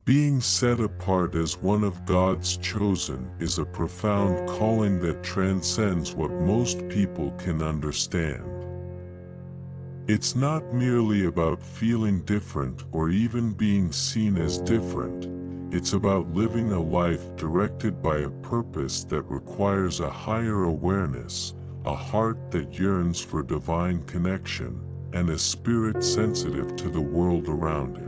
Being set apart as one of God's chosen is a profound calling that transcends what most people can understand. It's not merely about feeling different or even being seen as different. It's about living a life directed by a purpose that requires a higher awareness, a heart that yearns for divine connection, and a spirit sensitive to the world around it.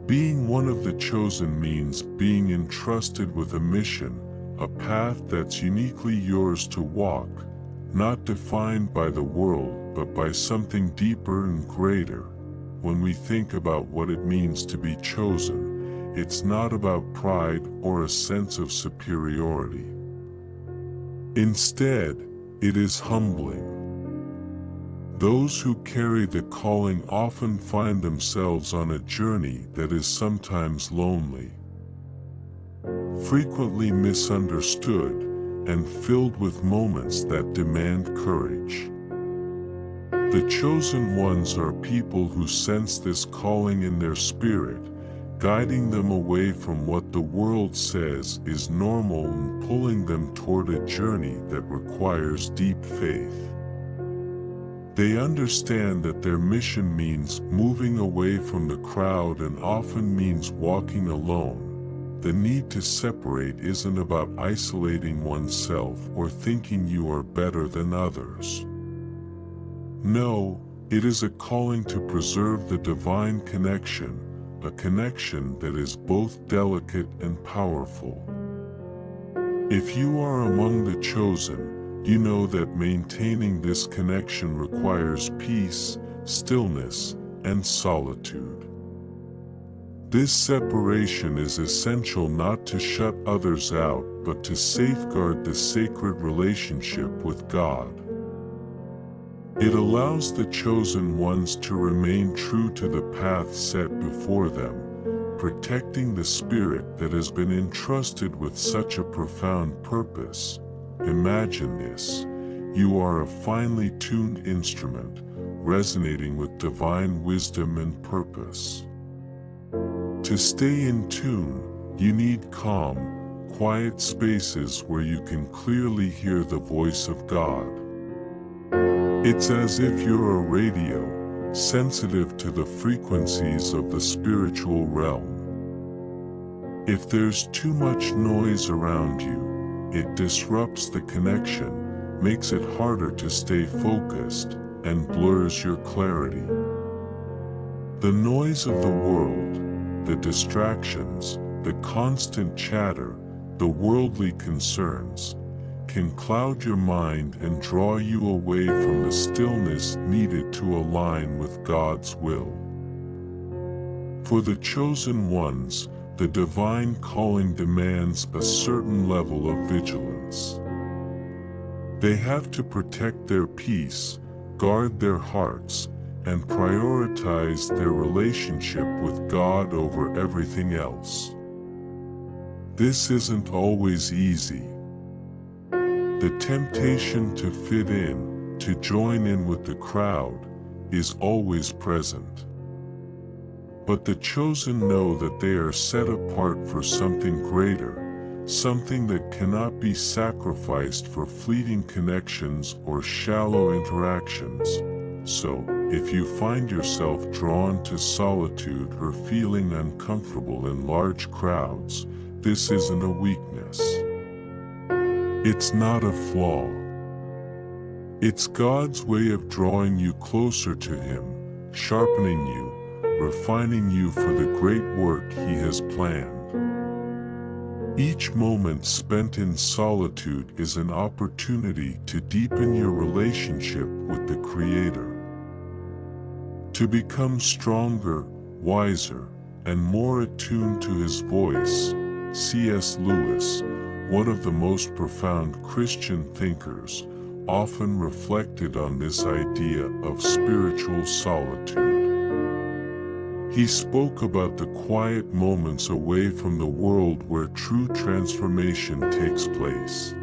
Being one of the chosen means being entrusted with a mission, a path that's uniquely yours to walk, not defined by the world but by something deeper and greater. When we think about what it means to be chosen, it's not about pride or a sense of superiority. Instead, it is humbling. Those who carry the calling often find themselves on a journey that is sometimes lonely, frequently misunderstood, and filled with moments that demand courage. The chosen ones are people who sense this calling in their spirit, guiding them away from what the world says is normal and pulling them toward a journey that requires deep faith. They understand that their mission means moving away from the crowd and often means walking alone. The need to separate isn't about isolating oneself or thinking you are better than others. No, it is a calling to preserve the divine connection, a connection that is both delicate and powerful. If you are among the chosen, you know that maintaining this connection requires peace, stillness, and solitude. This separation is essential not to shut others out but to safeguard the sacred relationship with God. It allows the chosen ones to remain true to the path set before them, protecting the spirit that has been entrusted with such a profound purpose. Imagine this: you are a finely tuned instrument, resonating with divine wisdom and purpose. To stay in tune, you need calm, quiet spaces where you can clearly hear the voice of God. It's as if you're a radio, sensitive to the frequencies of the spiritual realm. If there's too much noise around you, it disrupts the connection, makes it harder to stay focused, and blurs your clarity. The noise of the world, the distractions, the constant chatter, the worldly concerns, can cloud your mind and draw you away from the stillness needed to align with God's will. For the chosen ones, the divine calling demands a certain level of vigilance. They have to protect their peace, guard their hearts, and prioritize their relationship with God over everything else. This isn't always easy. The temptation to fit in, to join in with the crowd, is always present. But the chosen know that they are set apart for something greater, something that cannot be sacrificed for fleeting connections or shallow interactions. So, if you find yourself drawn to solitude or feeling uncomfortable in large crowds, this isn't a weakness. It's not a flaw. It's God's way of drawing you closer to Him, sharpening you, refining you for the great work He has planned. Each moment spent in solitude is an opportunity to deepen your relationship with the Creator, to become stronger, wiser, and more attuned to His voice. C.S. Lewis, one of the most profound Christian thinkers, often reflected on this idea of spiritual solitude. He spoke about the quiet moments away from the world where true transformation takes place.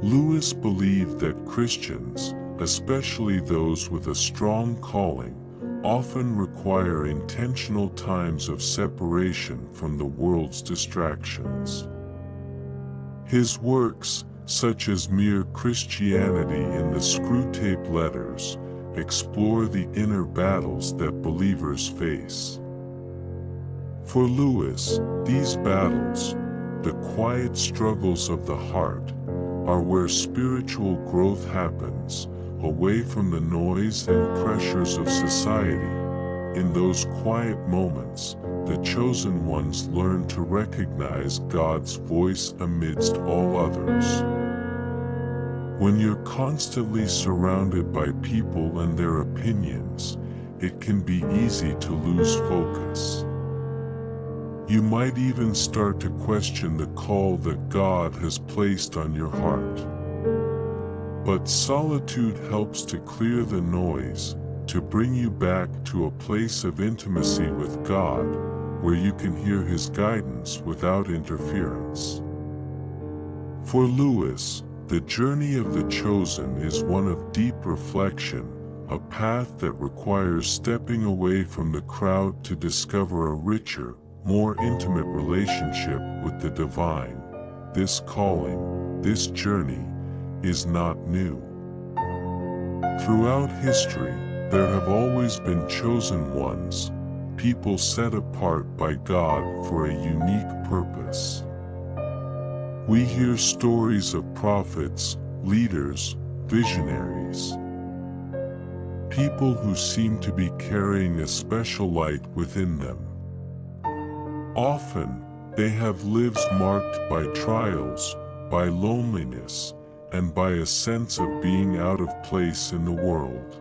Lewis believed that Christians, especially those with a strong calling, often require require intentional times of separation from the world's distractions. His works, such as Mere Christianity and the Screwtape Letters, explore the inner battles that believers face. For Lewis, these battles, the quiet struggles of the heart, are where spiritual growth happens, away from the noise and pressures of society. In those quiet moments, the chosen ones learn to recognize God's voice amidst all others. When you're constantly surrounded by people and their opinions, it can be easy to lose focus. You might even start to question the call that God has placed on your heart. But solitude helps to clear the noise, to bring you back to a place of intimacy with God, where you can hear His guidance without interference. For Lewis, the journey of the chosen is one of deep reflection, a path that requires stepping away from the crowd to discover a richer, more intimate relationship with the divine. This calling, this journey, is not new. Throughout history, there have always been chosen ones, people set apart by God for a unique purpose. We hear stories of prophets, leaders, visionaries. People who seem to be carrying a special light within them. Often, they have lives marked by trials, by loneliness, and by a sense of being out of place in the world.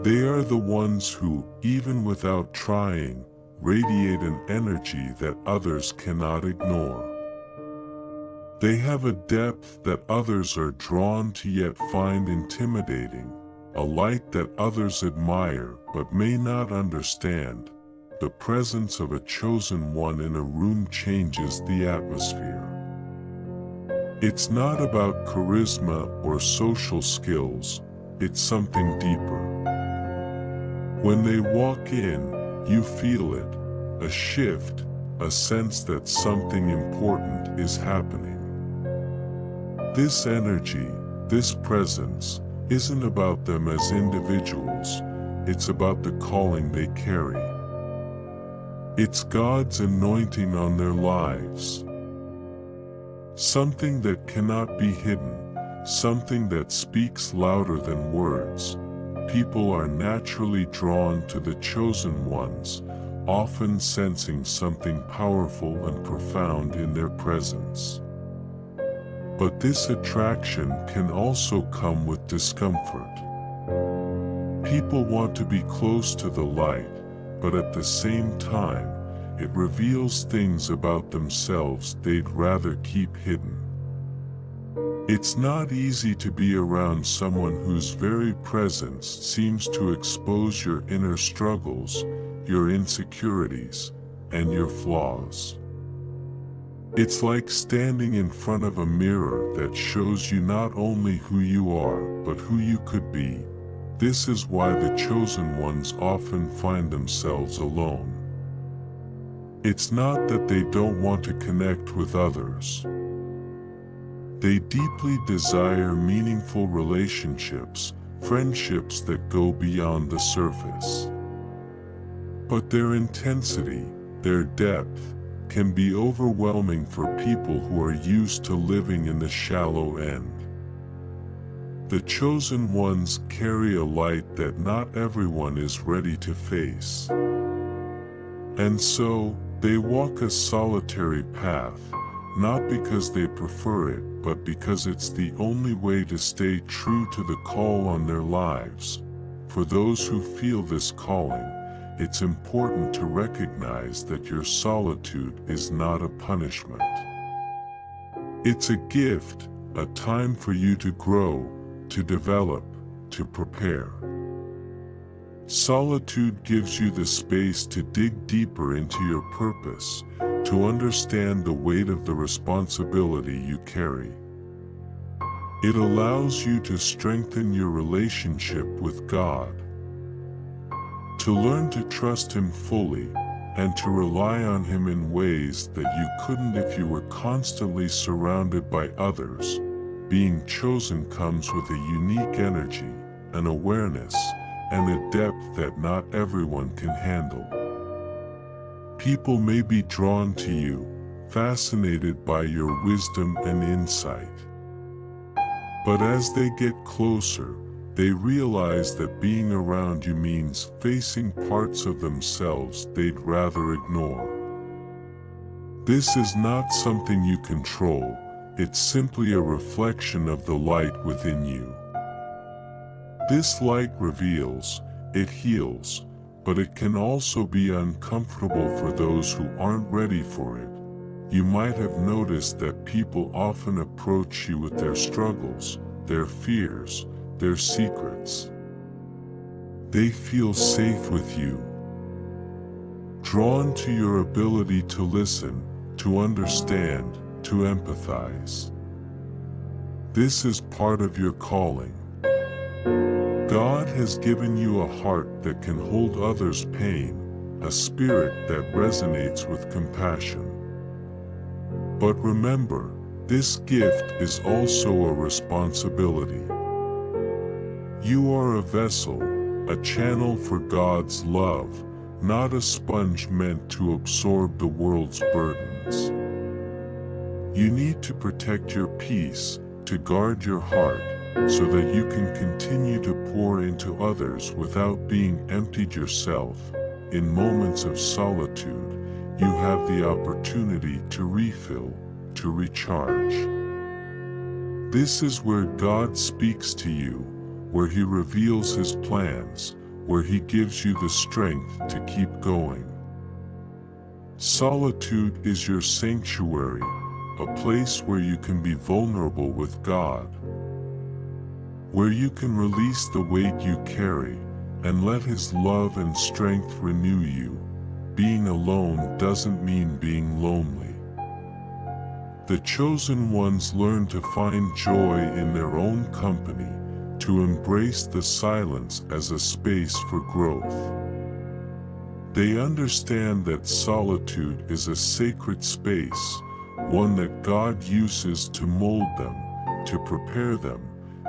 They are the ones who, even without trying, radiate an energy that others cannot ignore. They have a depth that others are drawn to yet find intimidating, a light that others admire but may not understand. The presence of a chosen one in a room changes the atmosphere. It's not about charisma or social skills, it's something deeper. When they walk in, you feel it, a shift, a sense that something important is happening. This energy, this presence, isn't about them as individuals, it's about the calling they carry. It's God's anointing on their lives. Something that cannot be hidden, something that speaks louder than words. People are naturally drawn to the chosen ones, often sensing something powerful and profound in their presence. But this attraction can also come with discomfort. People want to be close to the light, but at the same time, it reveals things about themselves they'd rather keep hidden. It's not easy to be around someone whose very presence seems to expose your inner struggles, your insecurities, and your flaws. It's like standing in front of a mirror that shows you not only who you are, but who you could be. This is why the chosen ones often find themselves alone. It's not that they don't want to connect with others. They deeply desire meaningful relationships, friendships that go beyond the surface. But their intensity, their depth, can be overwhelming for people who are used to living in the shallow end. The chosen ones carry a light that not everyone is ready to face. And so, they walk a solitary path, not because they prefer it, but because it's the only way to stay true to the call on their lives. For those who feel this calling, it's important to recognize that your solitude is not a punishment. It's a gift, a time for you to grow, to develop, to prepare. Solitude gives you the space to dig deeper into your purpose, to understand the weight of the responsibility you carry. It allows you to strengthen your relationship with God, to learn to trust Him fully, and to rely on Him in ways that you couldn't if you were constantly surrounded by others. Being chosen comes with a unique energy, an awareness, and a depth that not everyone can handle. People may be drawn to you, fascinated by your wisdom and insight. But as they get closer, they realize that being around you means facing parts of themselves they'd rather ignore. This is not something you control, it's simply a reflection of the light within you. This light reveals, it heals, but it can also be uncomfortable for those who aren't ready for it. You might have noticed that people often approach you with their struggles, their fears, their secrets. They feel safe with you, drawn to your ability to listen, to understand, to empathize. This is part of your calling. God has given you a heart that can hold others' pain, a spirit that resonates with compassion. But remember, this gift is also a responsibility. You are a vessel, a channel for God's love, not a sponge meant to absorb the world's burdens. You need to protect your peace, to guard your heart, so that you can continue to pour into others without being emptied yourself. In moments of solitude, you have the opportunity to refill, to recharge. This is where God speaks to you, where He reveals His plans, where He gives you the strength to keep going. Solitude is your sanctuary, a place where you can be vulnerable with God, where you can release the weight you carry, and let His love and strength renew you. Being alone doesn't mean being lonely. The chosen ones learn to find joy in their own company, to embrace the silence as a space for growth. They understand that solitude is a sacred space, one that God uses to mold them, to prepare them,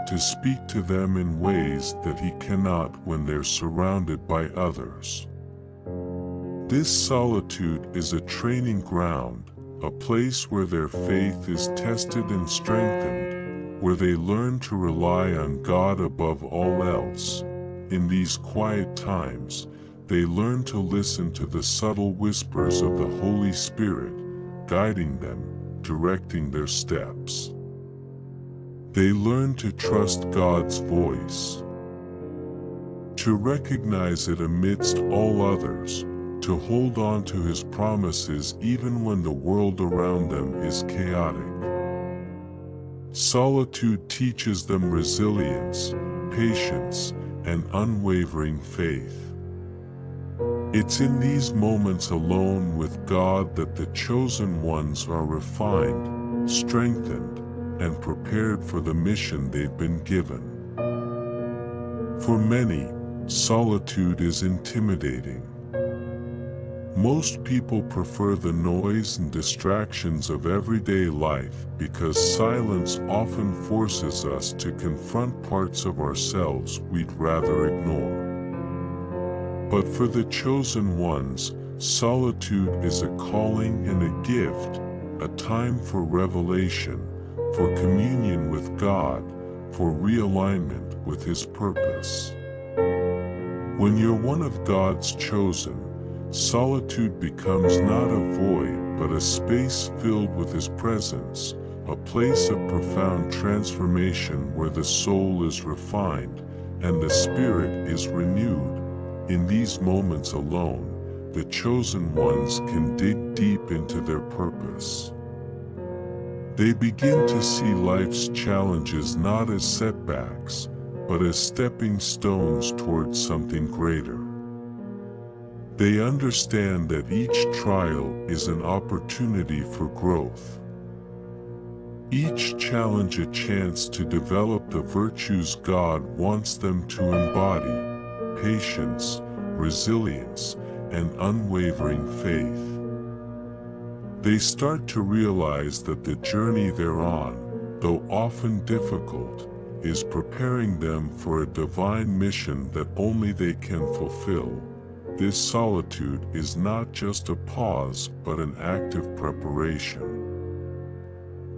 to speak to them in ways that He cannot when they're surrounded by others. This solitude is a training ground, a place where their faith is tested and strengthened, where they learn to rely on God above all else. In these quiet times, they learn to listen to the subtle whispers of the Holy Spirit, guiding them, directing their steps. They learn to trust God's voice, to recognize it amidst all others, to hold on to His promises even when the world around them is chaotic. Solitude teaches them resilience, patience, and unwavering faith. It's in these moments alone with God that the chosen ones are refined, strengthened, and prepared for the mission they've been given. For many, solitude is intimidating. Most people prefer the noise and distractions of everyday life because silence often forces us to confront parts of ourselves we'd rather ignore. But for the chosen ones, solitude is a calling and a gift, a time for revelation, for communion with God, for realignment with His purpose. When you're one of God's chosen, solitude becomes not a void but a space filled with His presence, a place of profound transformation where the soul is refined and the spirit is renewed. In these moments alone, the chosen ones can dig deep into their purpose. They begin to see life's challenges not as setbacks, but as stepping stones towards something greater. They understand that each trial is an opportunity for growth. Each challenge a chance to develop the virtues God wants them to embody: patience, resilience, and unwavering faith. They start to realize that the journey they're on, though often difficult, is preparing them for a divine mission that only they can fulfill. This solitude is not just a pause but an active preparation.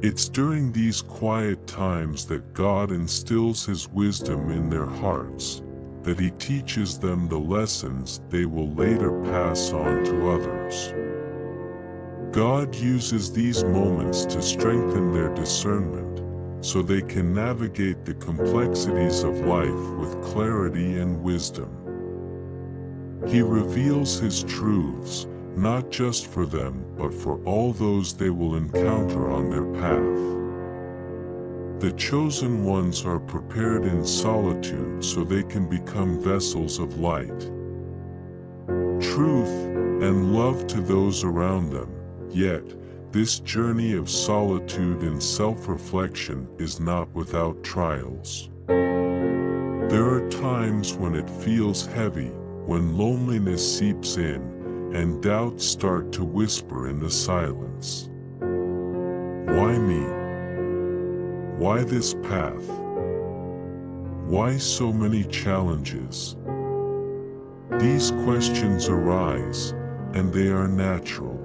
It's during these quiet times that God instills His wisdom in their hearts, that He teaches them the lessons they will later pass on to others. God uses these moments to strengthen their discernment, so they can navigate the complexities of life with clarity and wisdom. He reveals His truths, not just for them but for all those they will encounter on their path. The chosen ones are prepared in solitude so they can become vessels of light, truth, and love to those around them. Yet, this journey of solitude and self-reflection is not without trials. There are times when it feels heavy, when loneliness seeps in, and doubts start to whisper in the silence. Why me? Why this path? Why so many challenges? These questions arise, and they are natural.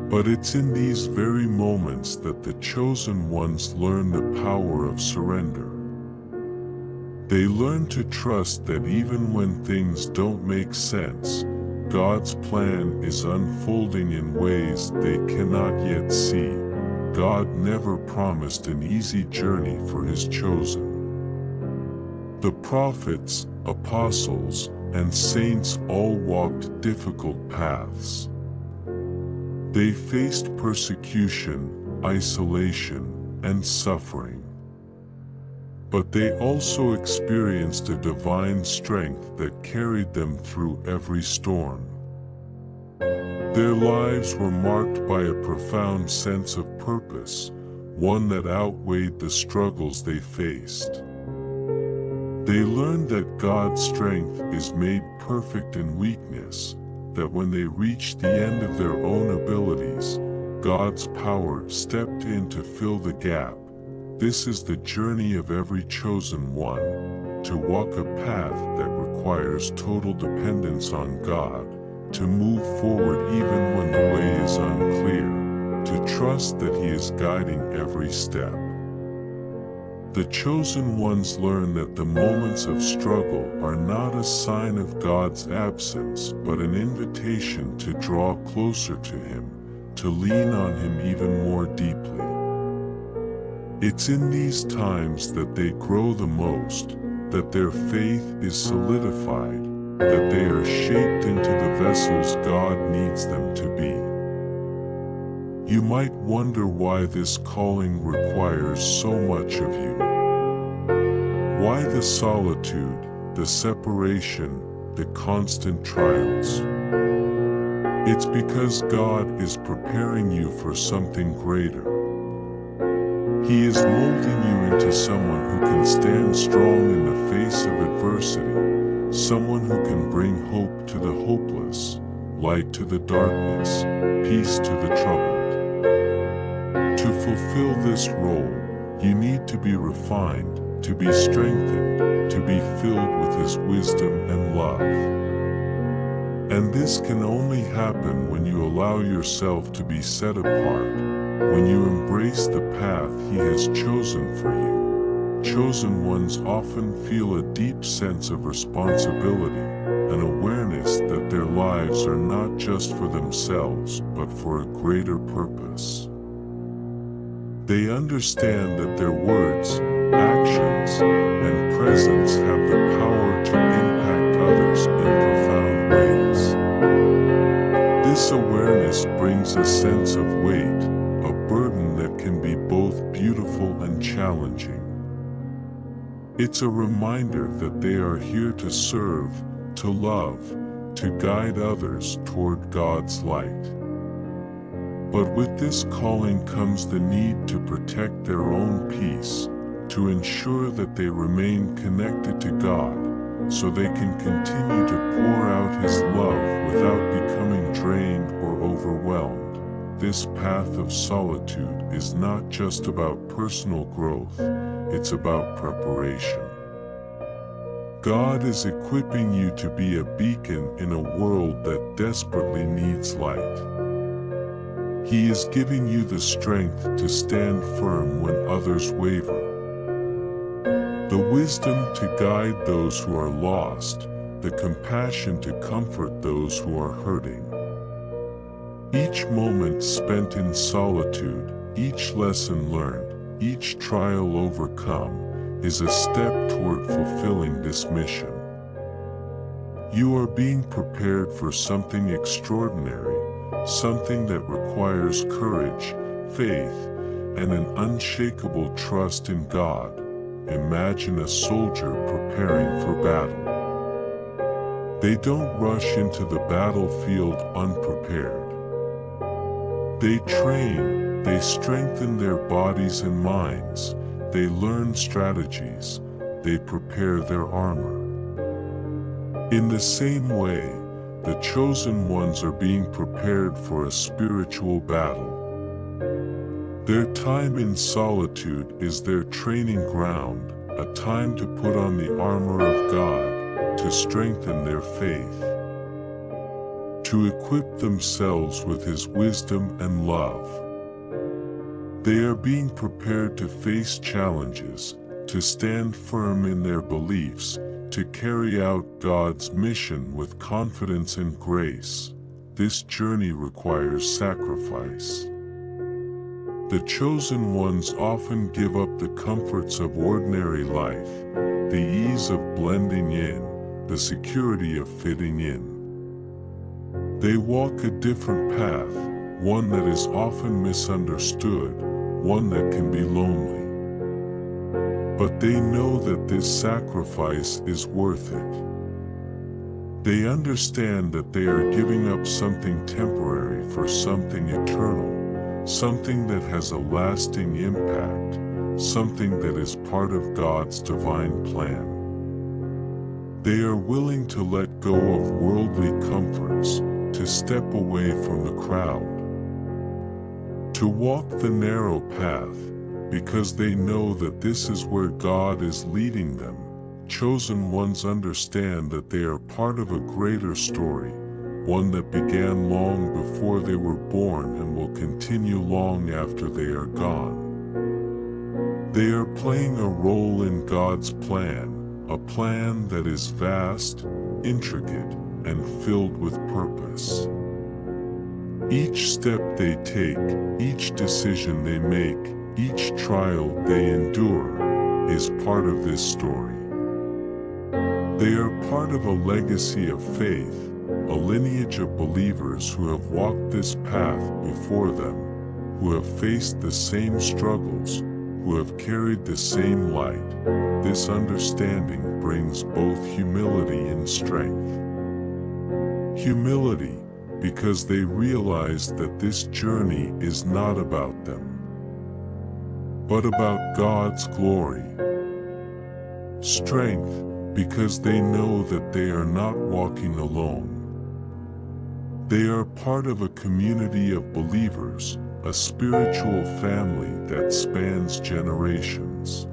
But it's in these very moments that the chosen ones learn the power of surrender. They learn to trust that even when things don't make sense, God's plan is unfolding in ways they cannot yet see. God never promised an easy journey for His chosen. The prophets, apostles, and saints all walked difficult paths. They faced persecution, isolation, and suffering. But they also experienced a divine strength that carried them through every storm. Their lives were marked by a profound sense of purpose, one that outweighed the struggles they faced. They learned that God's strength is made perfect in weakness, that when they reached the end of their own abilities, God's power stepped in to fill the gap. This is the journey of every chosen one, to walk a path that requires total dependence on God, to move forward even when the way is unclear, to trust that He is guiding every step. The chosen ones learn that the moments of struggle are not a sign of God's absence but an invitation to draw closer to Him, to lean on Him even more deeply. It's in these times that they grow the most, that their faith is solidified, that they are shaped into the vessels God needs them to be. You might wonder why this calling requires so much of you. Why the solitude, the separation, the constant trials? It's because God is preparing you for something greater. He is molding you into someone who can stand strong in the face of adversity, someone who can bring hope to the hopeless, light to the darkness, peace to the troubled. To fulfill this role, you need to be refined, to be strengthened, to be filled with His wisdom and love. And this can only happen when you allow yourself to be set apart, when you embrace the path He has chosen for you. Chosen ones often feel a deep sense of responsibility, an awareness that their lives are not just for themselves but for a greater purpose. They understand that their words, actions, and presence have the power to impact others in profound ways. This awareness brings a sense of weight, a burden that can be both beautiful and challenging. It's a reminder that they are here to serve, to love, to guide others toward God's light. But with this calling comes the need to protect their own peace, to ensure that they remain connected to God, so they can continue to pour out His love without becoming drained or overwhelmed. This path of solitude is not just about personal growth, it's about preparation. God is equipping you to be a beacon in a world that desperately needs light. He is giving you the strength to stand firm when others waver, the wisdom to guide those who are lost, the compassion to comfort those who are hurting. Each moment spent in solitude, each lesson learned, each trial overcome, is a step toward fulfilling this mission. You are being prepared for something extraordinary, something that requires courage, faith, and an unshakable trust in God. Imagine a soldier preparing for battle. They don't rush into the battlefield unprepared. They train, they strengthen their bodies and minds, they learn strategies, they prepare their armor. In the same way, the chosen ones are being prepared for a spiritual battle. Their time in solitude is their training ground, a time to put on the armor of God, to strengthen their faith, to equip themselves with His wisdom and love. They are being prepared to face challenges, to stand firm in their beliefs, to carry out God's mission with confidence and grace. This journey requires sacrifice. The chosen ones often give up the comforts of ordinary life, the ease of blending in, the security of fitting in. They walk a different path, one that is often misunderstood, one that can be lonely. But they know that this sacrifice is worth it. They understand that they are giving up something temporary for something eternal, something that has a lasting impact, something that is part of God's divine plan. They are willing to let go of worldly comforts, to step away from the crowd, to walk the narrow path, because they know that this is where God is leading them. Chosen ones understand that they are part of a greater story, one that began long before they were born and will continue long after they are gone. They are playing a role in God's plan, a plan that is vast, intricate, and filled with purpose. Each step they take, each decision they make, each trial they endure, is part of this story. They are part of a legacy of faith, a lineage of believers who have walked this path before them, who have faced the same struggles, who have carried the same light. This understanding brings both humility and strength. Humility, because they realize that this journey is not about them, but about God's glory. Strength, because they know that they are not walking alone. They are part of a community of believers, a spiritual family that spans generations.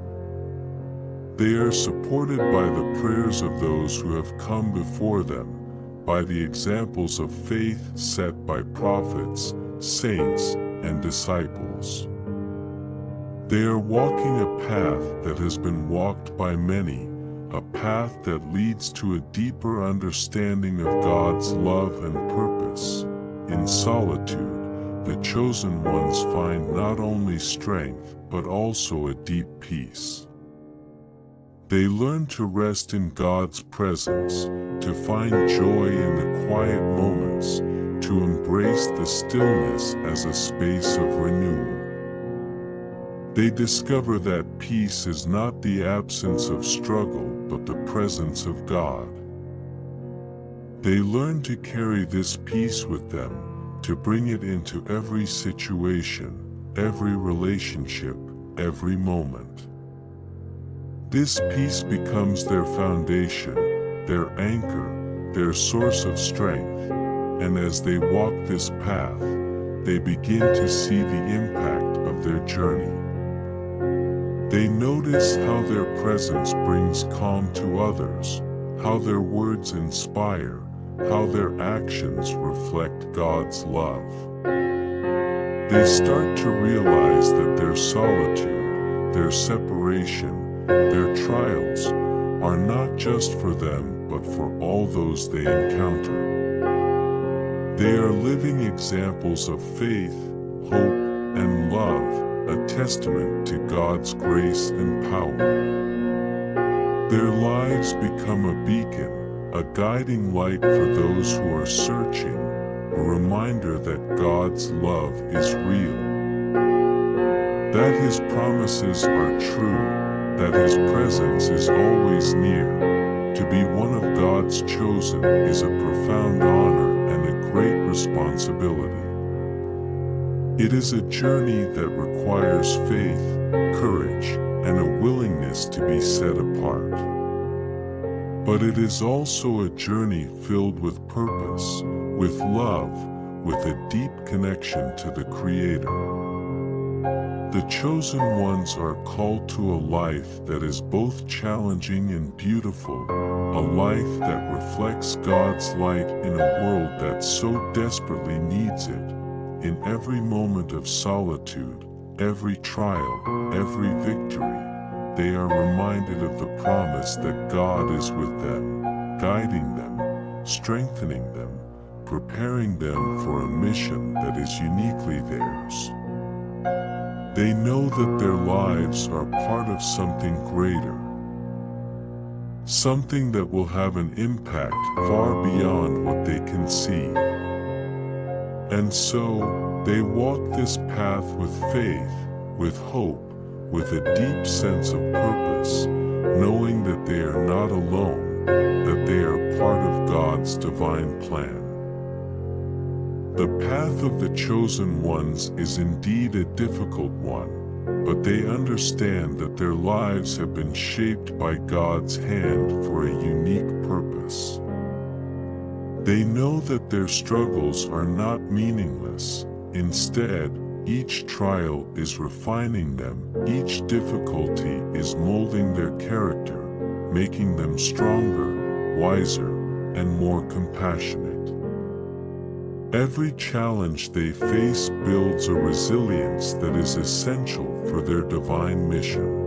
They are supported by the prayers of those who have come before them, by the examples of faith set by prophets, saints, and disciples. They are walking a path that has been walked by many, a path that leads to a deeper understanding of God's love and purpose. In solitude, the chosen ones find not only strength but also a deep peace. They learn to rest in God's presence, to find joy in the quiet moments, to embrace the stillness as a space of renewal. They discover that peace is not the absence of struggle, but the presence of God. They learn to carry this peace with them, to bring it into every situation, every relationship, every moment. This peace becomes their foundation, their anchor, their source of strength, and as they walk this path, they begin to see the impact of their journey. They notice how their presence brings calm to others, how their words inspire, how their actions reflect God's love. They start to realize that their solitude, their separation, their trials are not just for them but for all those they encounter. They are living examples of faith, hope, and love, a testament to God's grace and power. Their lives become a beacon, a guiding light for those who are searching, a reminder that God's love is real, that His promises are true, that His presence is always near. To be one of God's chosen is a profound honor and a great responsibility. It is a journey that requires faith, courage, and a willingness to be set apart. But it is also a journey filled with purpose, with love, with a deep connection to the Creator. The chosen ones are called to a life that is both challenging and beautiful, a life that reflects God's light in a world that so desperately needs it. In every moment of solitude, every trial, every victory, they are reminded of the promise that God is with them, guiding them, strengthening them, preparing them for a mission that is uniquely theirs. They know that their lives are part of something greater, something that will have an impact far beyond what they can see. And so, they walk this path with faith, with hope, with a deep sense of purpose, knowing that they are not alone, that they are part of God's divine plan. The path of the chosen ones is indeed a difficult one, but they understand that their lives have been shaped by God's hand for a unique purpose. They know that their struggles are not meaningless. Instead, each trial is refining them, each difficulty is molding their character, making them stronger, wiser, and more compassionate. Every challenge they face builds a resilience that is essential for their divine mission.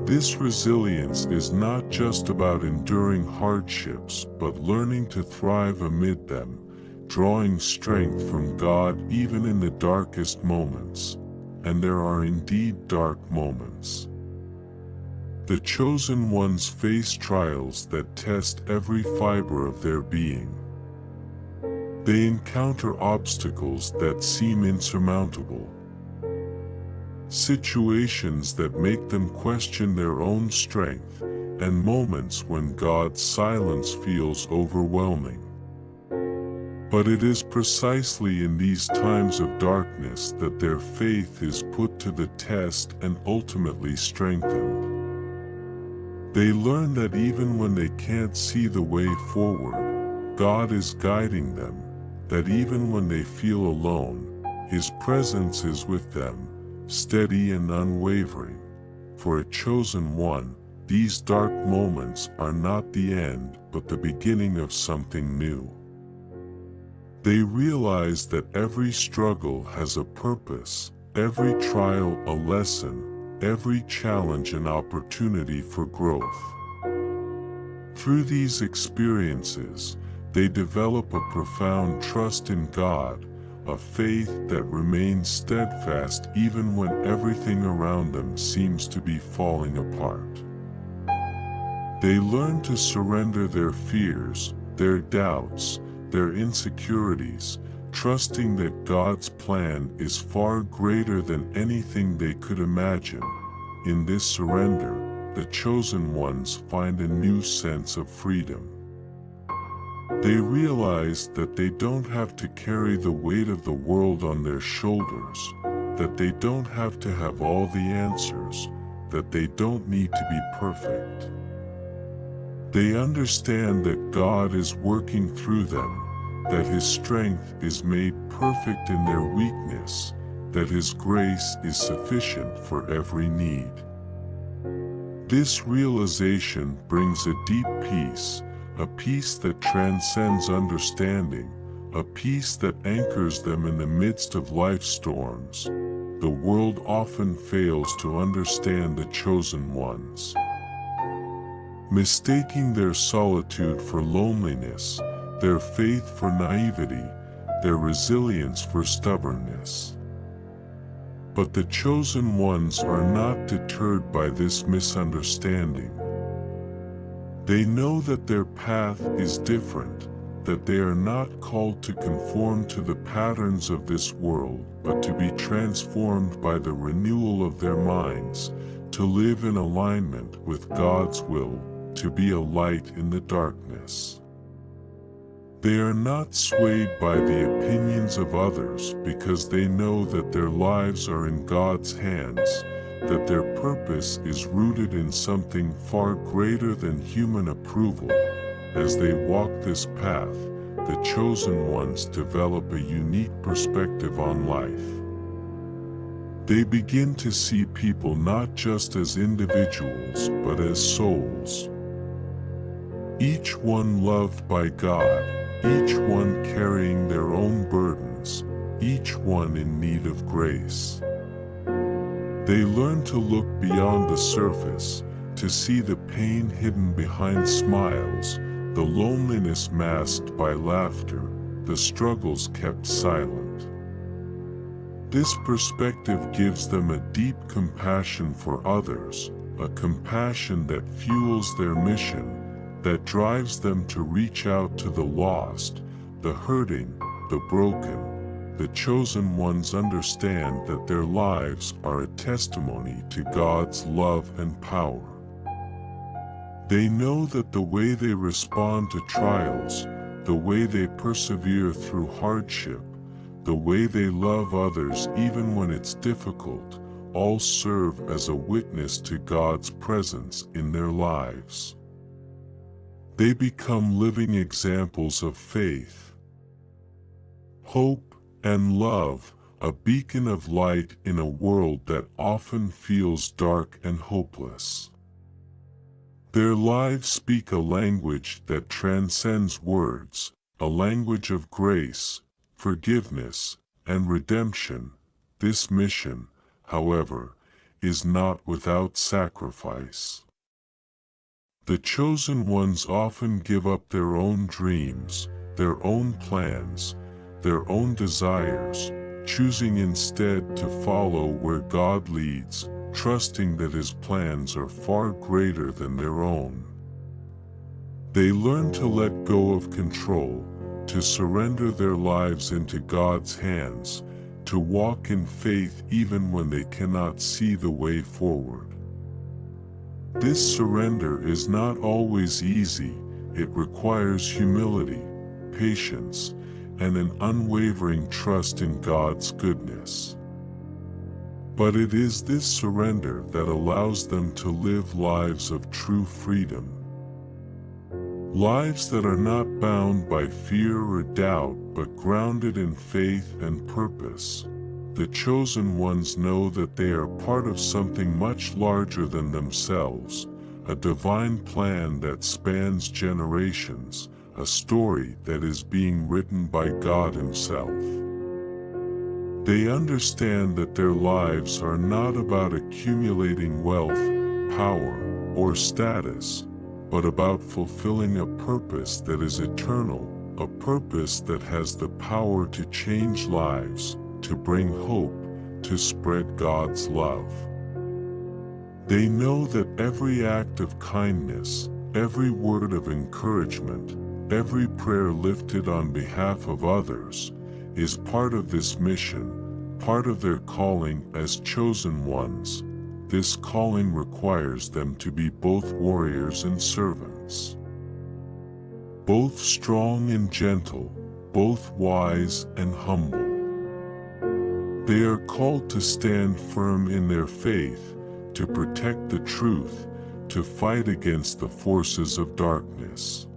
This resilience is not just about enduring hardships, but learning to thrive amid them, drawing strength from God even in the darkest moments. And there are indeed dark moments. The chosen ones face trials that test every fiber of their being. They encounter obstacles that seem insurmountable, situations that make them question their own strength, and moments when God's silence feels overwhelming. But it is precisely in these times of darkness that their faith is put to the test and ultimately strengthened. They learn that even when they can't see the way forward, God is guiding them, that even when they feel alone, His presence is with them, steady and unwavering. For a chosen one, these dark moments are not the end, but the beginning of something new. They realize that every struggle has a purpose, every trial a lesson, every challenge an opportunity for growth. Through these experiences, they develop a profound trust in God, a faith that remains steadfast even when everything around them seems to be falling apart. They learn to surrender their fears, their doubts, their insecurities, trusting that God's plan is far greater than anything they could imagine. In this surrender, the chosen ones find a new sense of freedom. They realize that they don't have to carry the weight of the world on their shoulders, that they don't have to have all the answers, that they don't need to be perfect. They understand that God is working through them, that His strength is made perfect in their weakness, that His grace is sufficient for every need. This realization brings a deep peace, a peace that transcends understanding, a peace that anchors them in the midst of life's storms. The world often fails to understand the chosen ones, mistaking their solitude for loneliness, their faith for naivety, their resilience for stubbornness. But the chosen ones are not deterred by this misunderstanding. They know that their path is different, that they are not called to conform to the patterns of this world, but to be transformed by the renewal of their minds, to live in alignment with God's will, to be a light in the darkness. They are not swayed by the opinions of others because they know that their lives are in God's hands, that their purpose is rooted in something far greater than human approval. As they walk this path, the chosen ones develop a unique perspective on life. They begin to see people not just as individuals but as souls. Each one loved by God, each one carrying their own burdens, each one in need of grace. They learn to look beyond the surface, to see the pain hidden behind smiles, the loneliness masked by laughter, the struggles kept silent. This perspective gives them a deep compassion for others, a compassion that fuels their mission, that drives them to reach out to the lost, the hurting, the broken. The chosen ones understand that their lives are a testimony to God's love and power. They know that the way they respond to trials, the way they persevere through hardship, the way they love others even when it's difficult, all serve as a witness to God's presence in their lives. They become living examples of faith, hope, and love, a beacon of light in a world that often feels dark and hopeless. Their lives speak a language that transcends words, a language of grace, forgiveness, and redemption. This mission, however, is not without sacrifice. The chosen ones often give up their own dreams, their own plans, their own desires, choosing instead to follow where God leads, trusting that His plans are far greater than their own. They learn to let go of control, to surrender their lives into God's hands, to walk in faith even when they cannot see the way forward. This surrender is not always easy. It requires humility, patience, and an unwavering trust in God's goodness. But it is this surrender that allows them to live lives of true freedom. Lives that are not bound by fear or doubt, but grounded in faith and purpose. The chosen ones know that they are part of something much larger than themselves, a divine plan that spans generations, a story that is being written by God Himself. They understand that their lives are not about accumulating wealth, power, or status, but about fulfilling a purpose that is eternal, a purpose that has the power to change lives, to bring hope, to spread God's love. They know that every act of kindness, every word of encouragement, every prayer lifted on behalf of others, is part of this mission, part of their calling as chosen ones. This calling requires them to be both warriors and servants, both strong and gentle, both wise and humble. They are called to stand firm in their faith, to protect the truth, to fight against the forces of darkness.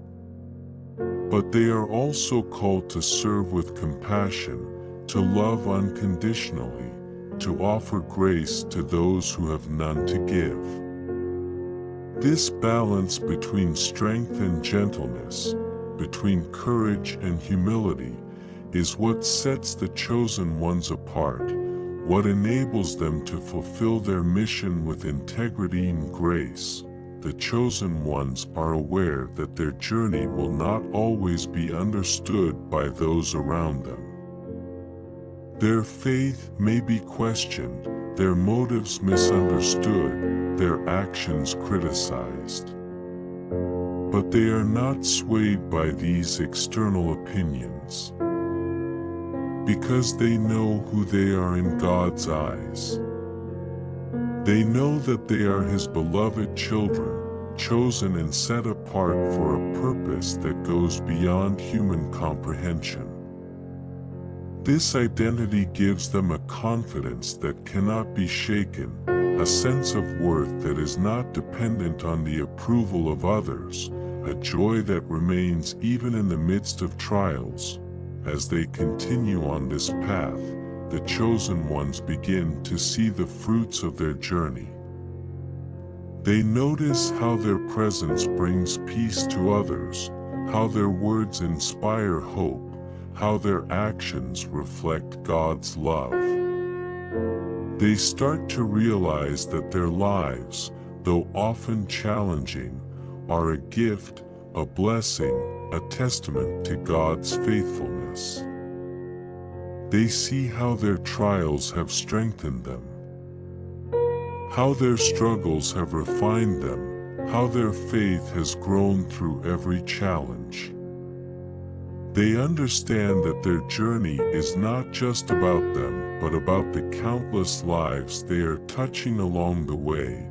But they are also called to serve with compassion, to love unconditionally, to offer grace to those who have none to give. This balance between strength and gentleness, between courage and humility, is what sets the chosen ones apart, what enables them to fulfill their mission with integrity and grace. The chosen ones are aware that their journey will not always be understood by those around them. Their faith may be questioned, their motives misunderstood, their actions criticized. But they are not swayed by these external opinions, because they know who they are in God's eyes. They know that they are His beloved children, chosen and set apart for a purpose that goes beyond human comprehension. This identity gives them a confidence that cannot be shaken, a sense of worth that is not dependent on the approval of others, a joy that remains even in the midst of trials. As they continue on this path, the chosen ones begin to see the fruits of their journey. They notice how their presence brings peace to others, how their words inspire hope, how their actions reflect God's love. They start to realize that their lives, though often challenging, are a gift, a blessing, a testament to God's faithfulness. They see how their trials have strengthened them, how their struggles have refined them, how their faith has grown through every challenge. They understand that their journey is not just about them, but about the countless lives they are touching along the way.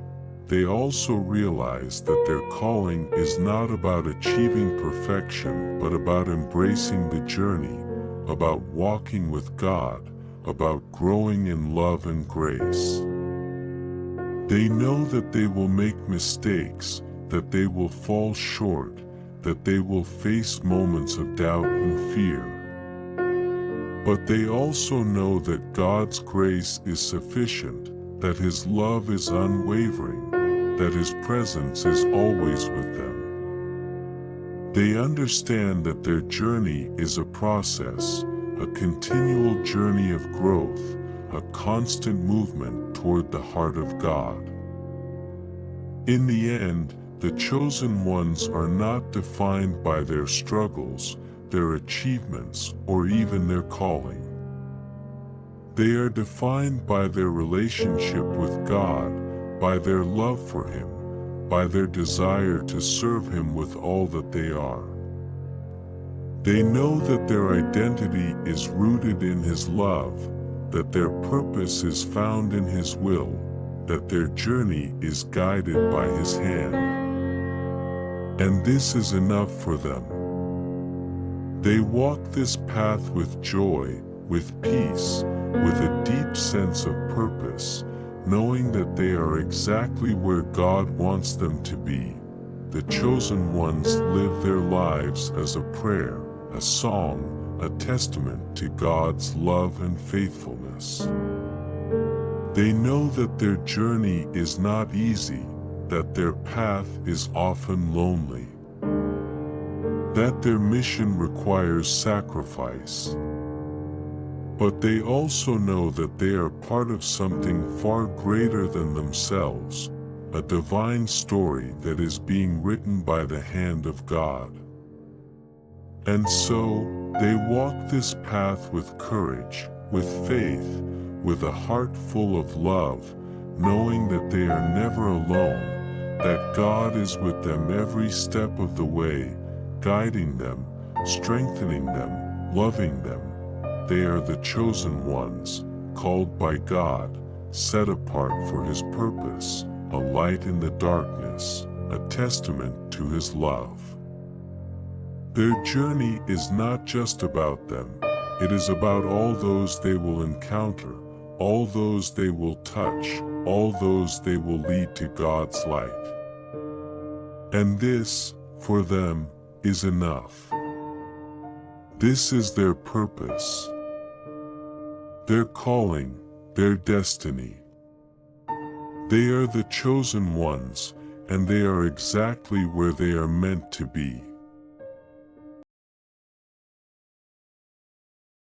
They also realize that their calling is not about achieving perfection, but about embracing the journey, about walking with God, about growing in love and grace. They know that they will make mistakes, that they will fall short, that they will face moments of doubt and fear. But they also know that God's grace is sufficient, that His love is unwavering, that His presence is always with them. They understand that their journey is a process, a continual journey of growth, a constant movement toward the heart of God. In the end, the chosen ones are not defined by their struggles, their achievements, or even their calling. They are defined by their relationship with God, by their love for Him, by their desire to serve Him with all that they are. They know that their identity is rooted in His love, that their purpose is found in His will, that their journey is guided by His hand. And this is enough for them. They walk this path with joy, with peace, with a deep sense of purpose, knowing that they are exactly where God wants them to be. The chosen ones live their lives as a prayer, a song, a testament to God's love and faithfulness. They know that their journey is not easy, that their path is often lonely, that their mission requires sacrifice. But they also know that they are part of something far greater than themselves, a divine story that is being written by the hand of God. And so, they walk this path with courage, with faith, with a heart full of love, knowing that they are never alone, that God is with them every step of the way, guiding them, strengthening them, loving them. They are the chosen ones, called by God, set apart for His purpose, a light in the darkness, a testament to His love. Their journey is not just about them, it is about all those they will encounter, all those they will touch, all those they will lead to God's light. And this, for them, is enough. This is their purpose, their calling, their destiny. They are the chosen ones, and they are exactly where they are meant to be.